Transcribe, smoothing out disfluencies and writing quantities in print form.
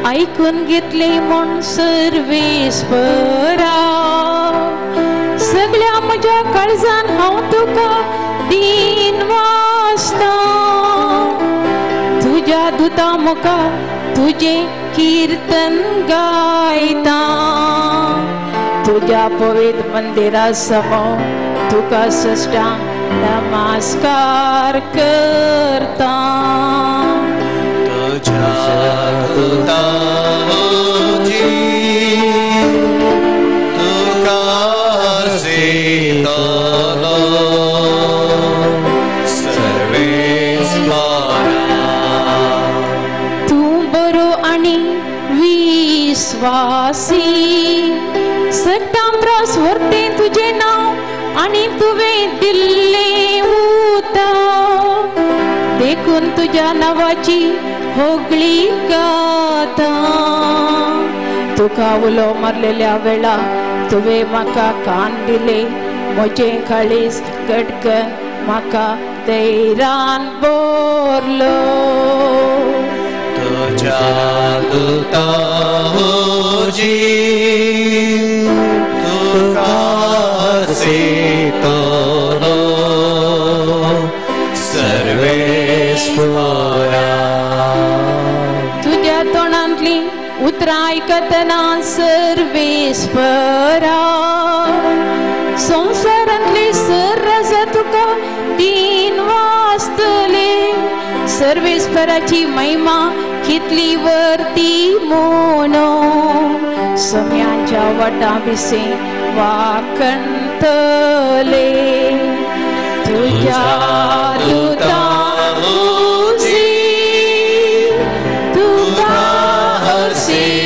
ऐकून घेतले म्हण सर्वेश्वरा सगळ्या म्हज्या काळजान हांव तुका दीन वाचता तुझ्या दुता मुखार तुझे कीर्तन गायता तुझ्या पवित्र मंदिरा समोर तुका सष्टांग नमस्कार करता तुझ्या दुता तुका हरसितलो विश्वासी सत्तांप्रास वर्ते तुझे नाव आणि तुवें दिल्ले उतर देखून तुझ्या नावाची होगळी गाता तुका उलो मारलेल्या वेळा तुवें म्हाका कान दिले म्हजे काळीज गडकन म्हाका धैर्यान भरलो तुझ्या दुता तुका हरसितलो सर्वेश्वरा तुझ्या तोंडांतली उतरां आयकतना सर्वेश्वरा संसारांतली सर्रास तुका दीन वाचतले सर्वेश्वराची महिमा कितली वर्ती मोनो सम्यांच्या वटा विसे वाकणतले तुझ्या दुता तुका हरसितलो